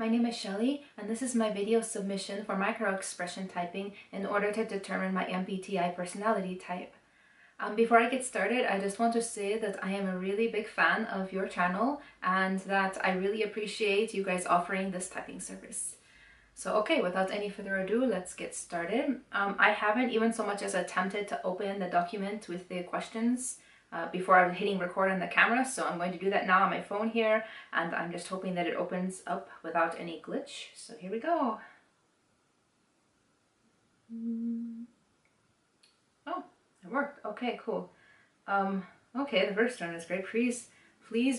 my name is Shelly, and this is my video submission for micro-expression typing in order to determine my MBTI personality type. Before I get started, I just want to say that I am a really big fan of your channel and that I really appreciate you guys offering this typing service. So okay, without any further ado, let's get started. I haven't even so much as attempted to open the document with the questions before I'm hitting record on the camera, so I'm going to do that now on my phone here, and I'm just hoping that it opens up without any glitch. So here we go. Oh, it worked. Okay, cool. Okay, the first one is great. Please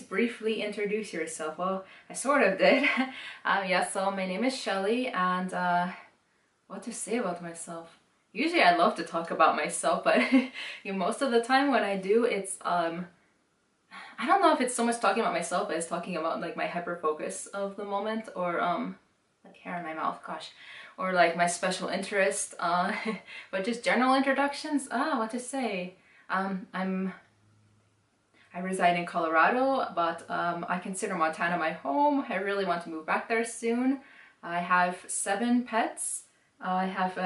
briefly introduce yourself. Well, I sort of did. Yeah, so my name is Shelly, and what to say about myself? Usually I love to talk about myself, but most of the time when I do, it's I don't know if it's so much talking about myself, but it's talking about like my hyper focus of the moment, or like hair in my mouth, gosh, or like my special interest, but just general introductions. What to say? I reside in Colorado, but I consider Montana my home. I really want to move back there soon. I have 7 pets. I have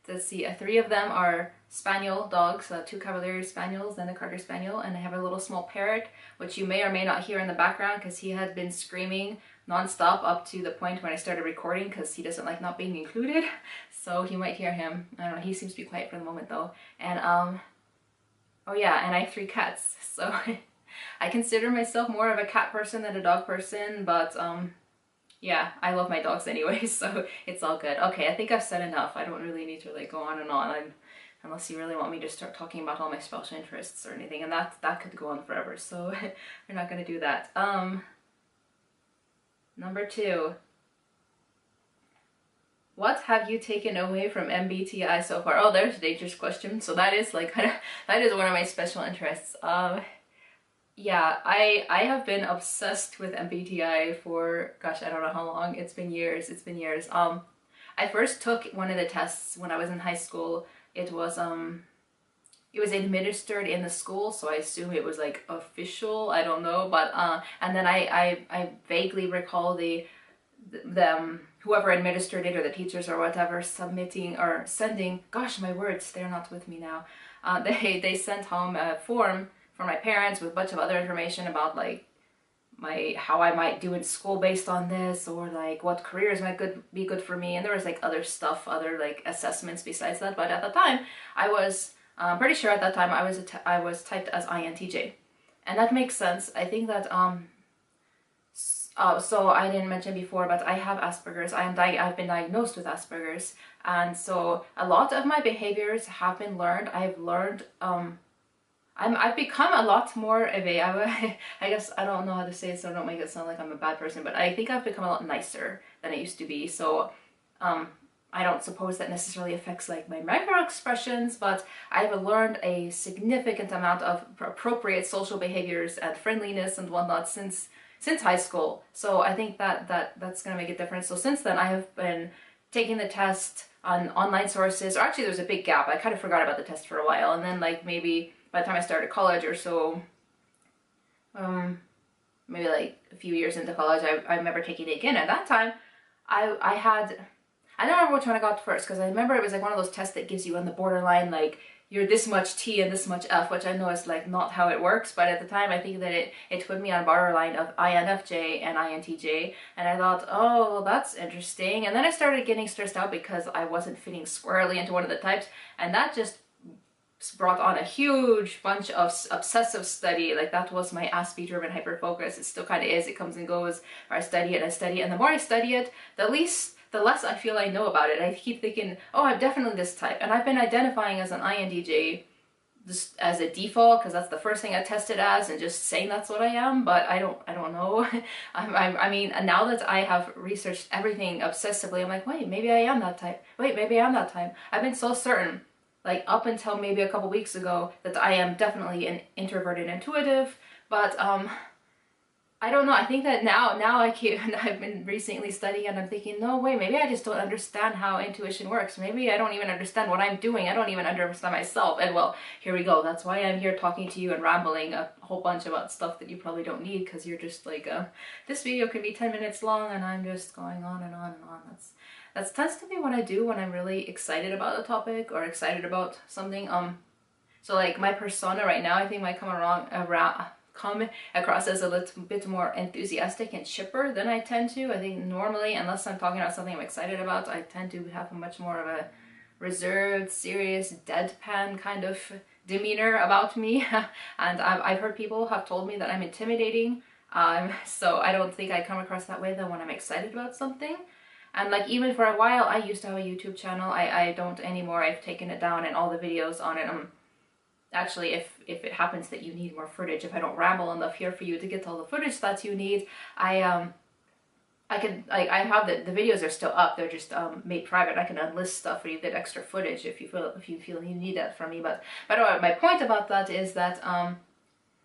let's see, 3 of them are spaniel dogs, 2 Cavalier Spaniels and a Carter Spaniel, and I have a little small parrot, which you may or may not hear in the background because he had been screaming non-stop up to the point when I started recording because he doesn't like not being included, so you might hear him. I don't know, he seems to be quiet for the moment though. And oh yeah, and I have 3 cats, so I consider myself more of a cat person than a dog person, but yeah, I love my dogs anyway, so it's all good. Okay, I think I've said enough. I don't really need to like go on and on, unless you really want me to start talking about all my special interests or anything, and that could go on forever, so we're not going to do that. Number 2. What have you taken away from MBTI so far? Oh, there's a dangerous question. So that is like that is one of my special interests. Yeah, I have been obsessed with MBTI for, gosh, I don't know how long. It's been years. I first took one of the tests when I was in high school. It was administered in the school, so I assume it was like official. I don't know, but and then I vaguely recall whoever administered it, or the teachers or whatever, submitting or sending, gosh, my words, they're not with me now. They sent home a form for my parents with a bunch of other information about like how I might do in school based on this, or like what careers might be good for me, and there was like other stuff, other like assessments besides that. But at the time, I was pretty sure at that time I was typed as INTJ, and that makes sense. I think that so I didn't mention before, but I have Asperger's. I've been diagnosed with Asperger's, and so a lot of my behaviors have been learned. I've become a lot more of a, I guess, I don't know how to say it so I don't make it sound like I'm a bad person, but I think I've become a lot nicer than I used to be. So I don't suppose that necessarily affects like my micro-expressions, but I've learned a significant amount of appropriate social behaviors and friendliness and whatnot since high school. So I think that's going to make a difference. So since then I have been taking the test on online sources, or actually there's a big gap. I kind of forgot about the test for a while, and then like maybe by the time I started college or so, maybe like a few years into college, I remember taking it again. At that time, I don't remember which one I got first, because I remember it was like one of those tests that gives you on the borderline, like you're this much T and this much F, which I know is like not how it works, but at the time I think that it put me on borderline of INFJ and INTJ, and I thought, oh, well, that's interesting. And then I started getting stressed out because I wasn't fitting squarely into one of the types, and that just brought on a huge bunch of obsessive study. Like that was my ASPE driven hyperfocus. It still kind of is. It comes and goes. Or I study it, and the more I study it, the less I feel I know about it. I keep thinking, oh, I'm definitely this type, and I've been identifying as an INTJ just as a default because that's the first thing I tested as, and just saying that's what I am. But I don't know. I mean, now that I have researched everything obsessively, I'm like, wait, maybe I am that type. Wait, maybe I am that type. I've been so certain, like up until maybe a couple weeks ago, that I am definitely an introverted intuitive, but I don't know. I think that now I've been recently studying and I'm thinking, no way, maybe I just don't understand how intuition works. Maybe I don't even understand what I'm doing. I don't even understand myself. And well, here we go. That's why I'm here talking to you and rambling a whole bunch about stuff that you probably don't need, because you're just like, this video can be 10 minutes long and I'm just going on and on and on. That tends to be what I do when I'm really excited about a topic or excited about something. So like my persona right now, I think might come across as a little bit more enthusiastic and chipper than I tend to. I think normally, unless I'm talking about something I'm excited about, I tend to have a much more of a reserved, serious, deadpan kind of demeanor about me. And I've heard people have told me that I'm intimidating. So I don't think I come across that way though when I'm excited about something. And like even for a while, I used to have a YouTube channel. I don't anymore. I've taken it down and all the videos on it. Actually, if it happens that you need more footage, if I don't ramble enough here for you to get all the footage that you need, I have the videos are still up. They're just made private. I can unlist stuff for you, get extra footage if you feel you need that from me. But my point about that is that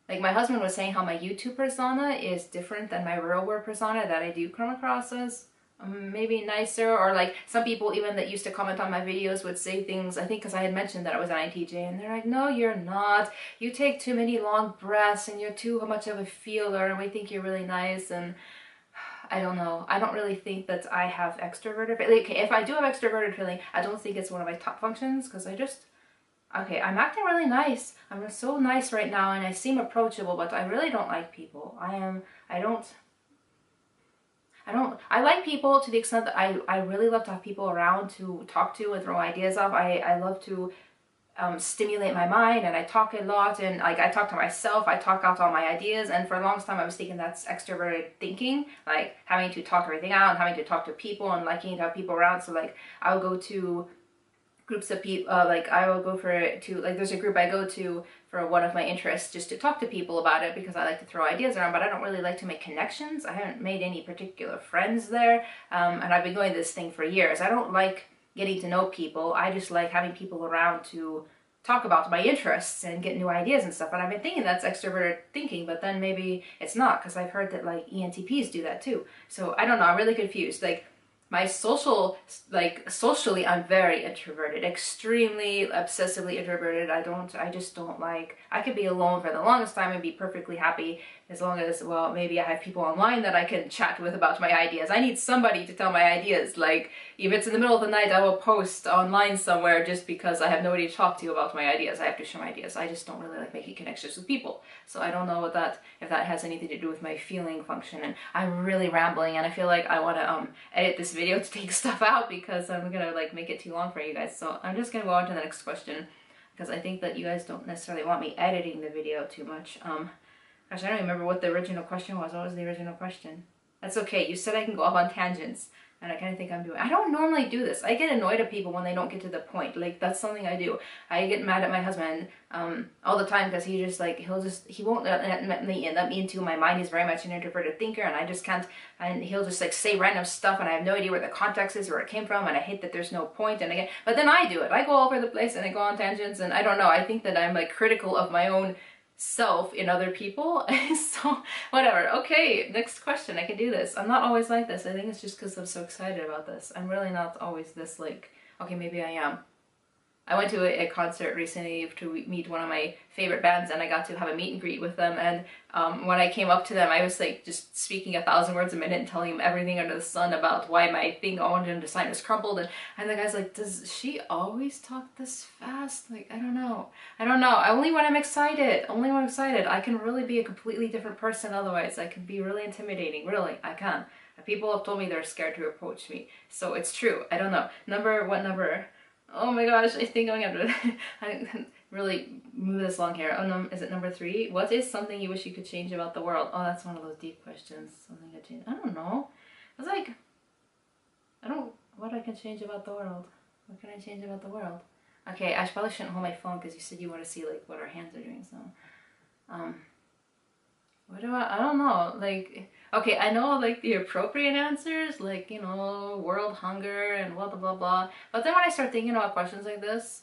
like my husband was saying how my YouTube persona is different than my real world persona that I do come across as. Maybe nicer, or like some people even that used to comment on my videos would say things, I think because I had mentioned that I was an INTJ, and they're like, no you're not, you take too many long breaths and you're too much of a feeler and we think you're really nice. And I don't know, I don't really think that I have extroverted, like if I do have extroverted feeling, I don't think it's one of my top functions, because okay, I'm acting really nice, I'm so nice right now and I seem approachable, but I really don't like people. I like people to the extent that I really love to have people around to talk to and throw ideas off. I love to stimulate my mind, and I talk a lot, and like I talk to myself, I talk out all my ideas, and for the longest time I was thinking that's extroverted thinking, like having to talk everything out and having to talk to people and liking to have people around. So like I would go to groups of people, like I will go there's a group I go to for one of my interests just to talk to people about it, because I like to throw ideas around, but I don't really like to make connections. I haven't made any particular friends there, and I've been going this thing for years. I don't like getting to know people. I just like having people around to talk about my interests and get new ideas and stuff. And I've been thinking that's extroverted thinking, but then maybe it's not, because I've heard that like ENTPs do that too. So I don't know, I'm really confused. Like my socially, I'm very introverted, extremely obsessively introverted. I just don't like, I could be alone for the longest time and be perfectly happy, as long as, well, maybe I have people online that I can chat with about my ideas. I need somebody to tell my ideas. Like, if it's in the middle of the night, I will post online somewhere just because I have nobody to talk to about my ideas. I have to share my ideas. I just don't really like making connections with people. So I don't know if that has anything to do with my feeling function. And I'm really rambling, and I feel like I want to edit this video to take stuff out, because I'm gonna like make it too long for you guys. So I'm just gonna go on to the next question, because I think that you guys don't necessarily want me editing the video too much. Gosh, I don't remember what the original question was. What was the original question? That's okay. You said I can go off on tangents, and I kind of think I'm doing. I don't normally do this. I get annoyed at people when they don't get to the point. Like, that's something I do. I get mad at my husband all the time, because he just like he won't let me into my mind. He's very much an introverted thinker, and I just can't. And he'll just like say random stuff, and I have no idea where the context is, where it came from, and I hate that there's no point. And again, but then I do it. I go all over the place and I go on tangents, and I don't know. I think that I'm like critical of my own self in other people. So whatever. Okay, next question. I can do this. I'm not always like this. I think it's just because I'm so excited about this. I'm really not always this like, okay, maybe I am. I went to a concert recently to meet one of my favorite bands, and I got to have a meet and greet with them. And when I came up to them, I was like just speaking 1,000 words a minute and telling them everything under the sun about why my thing I wanted them to sign was crumpled. And the guy's like, does she always talk this fast? Like, I don't know. Only when I'm excited. I can really be a completely different person otherwise. I can be really intimidating. Really, I can. People have told me they're scared to approach me. So it's true. I don't know. What number? Oh my gosh, I think I'm gonna I really move this long here. Oh no, is it number 3? What is something you wish you could change about the world? Oh, that's one of those deep questions. Something to change. I don't know. It's like, what I can change about the world? What can I change about the world? Okay, I probably shouldn't hold my phone, because you said you want to see like what our hands are doing, so. I don't know, like, okay, I know like the appropriate answers, like, you know, world hunger and blah blah blah blah, but then when I start thinking about questions like this,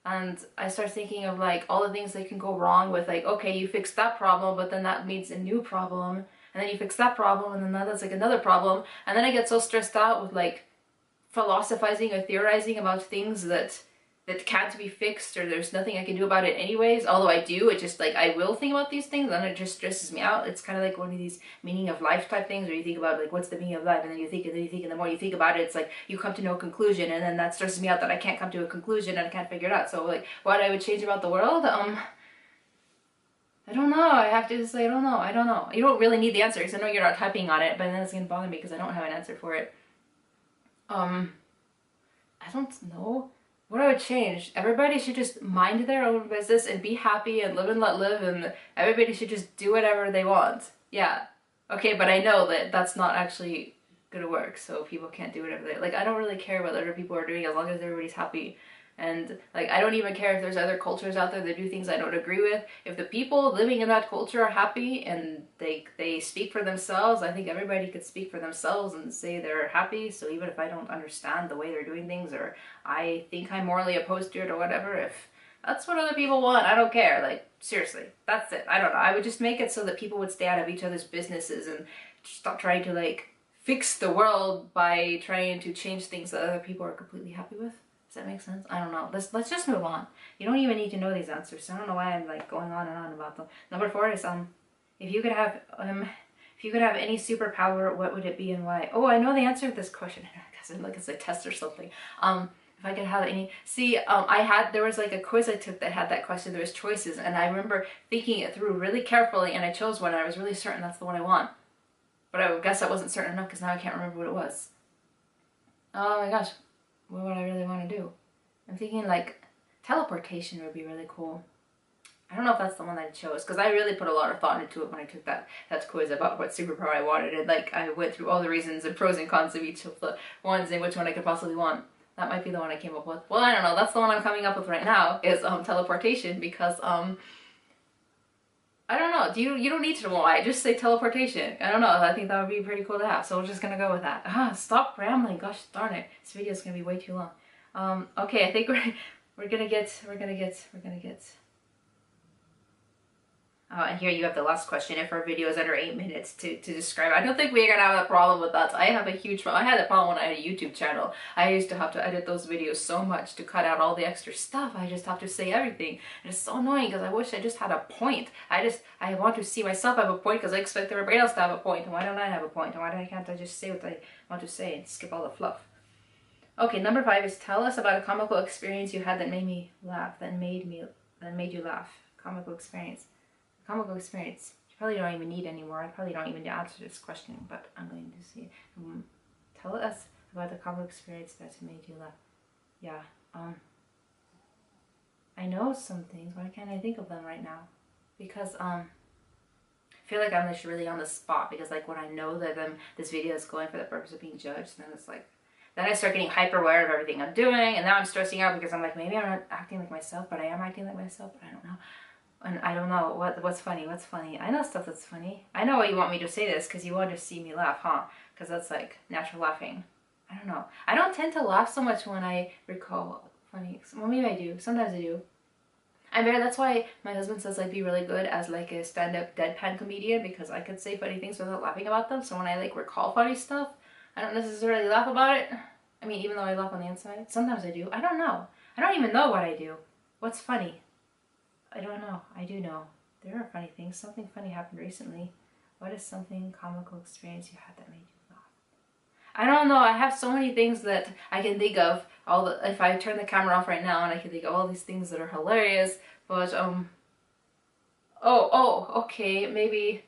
and I start thinking of like all the things that can go wrong with, like, okay, you fixed that problem, but then that means a new problem, and then you fix that problem, and then that's like another problem, and then I get so stressed out with like philosophizing or theorizing about things that can't be fixed, or there's nothing I can do about it anyways. Although I do, it just like I will think about these things, and it just stresses me out. It's kind of like one of these meaning of life type things where you think about like what's the meaning of life, and then you think, and then you think, and the more you think about it, it's like you come to no conclusion, and then that stresses me out that I can't come to a conclusion and I can't figure it out. So like what I would change about the world, I don't know. I have to say I don't know. I don't know. You don't really need the answer because I know you're not typing on it, but then it's gonna bother me because I don't have an answer for it. I don't know. What I would change? Everybody should just mind their own business and be happy and live and let live, and everybody should just do whatever they want. Yeah. Okay, but I know that that's not actually gonna work, so people can't do whatever they like. I don't really care what other people are doing as long as everybody's happy. And like I don't even care if there's other cultures out there that do things I don't agree with. If the people living in that culture are happy and they speak for themselves, I think everybody could speak for themselves and say they're happy. So even if I don't understand the way they're doing things, or I think I'm morally opposed to it or whatever, if that's what other people want, I don't care. Like seriously, that's it. I don't know. I would just make it so that people would stay out of each other's businesses and stop trying to like fix the world by trying to change things that other people are completely happy with. Does that make sense? I don't know. Let's just move on. You don't even need to know these answers. I don't know why I'm like going on and on about them. Number 4 is if you could have any superpower, what would it be and why? Oh, I know the answer to this question. I guess like it's a test or something. If I could have any, there was like a quiz I took that had that question. There was choices, and I remember thinking it through really carefully, and I chose one, and I was really certain that's the one I want. But I guess I wasn't certain enough because now I can't remember what it was. Oh my gosh. What would I really want to do? I'm thinking like teleportation would be really cool. I don't know if that's the one I chose because I really put a lot of thought into it when I took that quiz about what superpower I wanted, and like I went through all the reasons and pros and cons of each of the ones and which one I could possibly want. That might be the one I came up with. Well, I don't know. That's the one I'm coming up with right now is teleportation because I don't know. You don't need to know why. Just say teleportation. I don't know. I think that would be pretty cool to have. So we're just gonna go with that. Stop rambling. Gosh darn it. This video is gonna be way too long. Okay. I think we're gonna get. Oh, and here you have the last question. If our video is under 8 minutes to describe, I don't think we're gonna have a problem with that. I have a huge problem. I had a problem when I had a YouTube channel. I used to have to edit those videos so much to cut out all the extra stuff. I just have to say everything, and it's so annoying because I wish I just had a point. I want to see myself have a point because I expect everybody else to have a point. And why don't I have a point? And why can't I just say what I want to say and skip all the fluff? Okay, number 5 is tell us about a comical experience you had that made me laugh. That made you laugh. Comical experience. Comical experience. You probably don't even need anymore. I probably don't even need to answer this question, but I'm going to see. Tell us about the comical experience that made you laugh. Yeah. I know some things. Why can't I think of them right now? Because I feel like I'm just really on the spot because like when I know that this video is going for the purpose of being judged, then it's like then I start getting hyper aware of everything I'm doing, and now I'm stressing out because I'm like maybe I'm not acting like myself, but I am acting like myself, but I don't know. And I don't know what's funny. I know stuff that's funny. I know why you want me to say this because you want to see me laugh, huh? Because that's like natural laughing. I don't know. I don't tend to laugh so much when I recall funny. Well, maybe I do. Sometimes I do. That's why my husband says I'd be really good as like a stand-up deadpan comedian because I could say funny things without laughing about them. So when I like recall funny stuff, I don't necessarily laugh about it. I mean, even though I laugh on the inside, sometimes I do. I don't know. I don't even know what I do. What's funny? I don't know. I do know. There are funny things. Something funny happened recently. What is something comical experience you had that made you laugh? I don't know. I have so many things that I can think of. If I turn the camera off right now and I can think of all these things that are hilarious. But okay. Maybe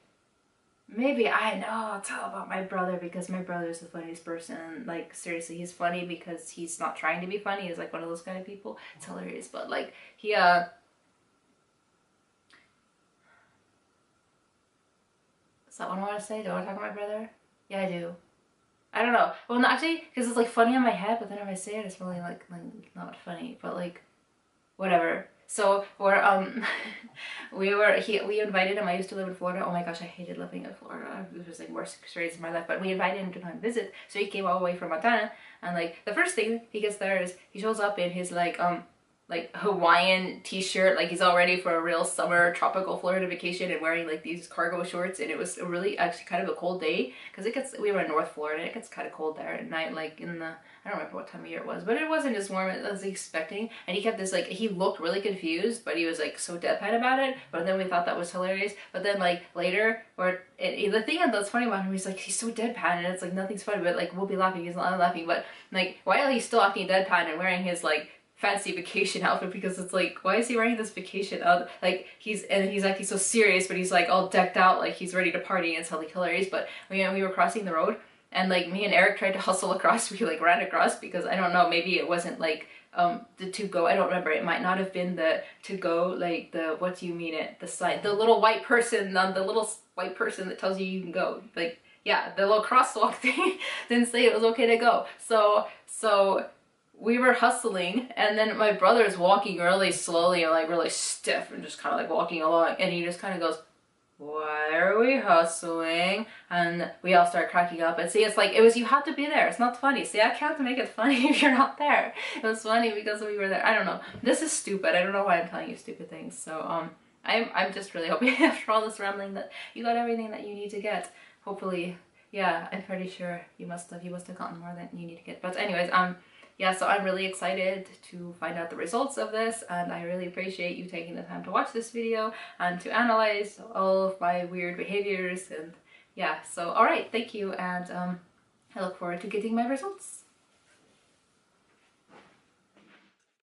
I know. I'll tell about my brother because my brother is the funniest person. Like seriously, he's funny because he's not trying to be funny. He's like one of those kind of people. It's hilarious. But like he Is that what I want to say? Do I want to talk about my brother? Yeah, I do. I don't know. Well, not actually, because it's like funny in my head, but then if I say it, it's really like not funny. But like, whatever. So we invited him. I used to live in Florida. Oh my gosh, I hated living in Florida. It was like worst experience in my life. But we invited him to come and visit. So he came all the way from Montana, and like the first thing he gets there is he shows up in his like like Hawaiian t-shirt, like he's all ready for a real summer tropical Florida vacation, and wearing like these cargo shorts. And it was a really actually kind of a cold day because we were in North Florida and it gets kind of cold there at night, like in the, I don't remember what time of year it was, but it wasn't as warm as I was expecting. And he kept this, like, he looked really confused, but he was like so deadpan about it. But then we thought that was hilarious. But then like later, the thing that's funny about him, he's like, he's so deadpan and it's like nothing's funny, but like we'll be laughing, he's not laughing. But like while he's still acting deadpan and wearing his like fancy vacation outfit, because it's like, why is he wearing this vacation out? Like he's acting so serious, but he's like all decked out like he's ready to party, and it's like hilarious. But we were crossing the road, and like me and Eric tried to hustle across. We like ran across because I don't know, maybe it wasn't like the to go, I don't remember, it might not have been the to go, like the, what do you mean it, the sign, the little white person, the little white person that tells you can go, like, yeah, the little crosswalk thing didn't say it was okay to go. So we were hustling, and then my brother's walking really slowly and like really stiff and just kind of like walking along, and he just kind of goes, why are we hustling? And we all start cracking up. And see, it's like, you have to be there. It's not funny. See, I can't make it funny if you're not there. It was funny because we were there. I don't know. This is stupid. I don't know why I'm telling you stupid things. So I'm just really hoping after all this rambling that you got everything that you need to get. Hopefully, yeah, I'm pretty sure you must have gotten more than you need to get. But anyways, yeah, so I'm really excited to find out the results of this, and I really appreciate you taking the time to watch this video and to analyze all of my weird behaviors. And yeah, so alright, thank you, and I look forward to getting my results.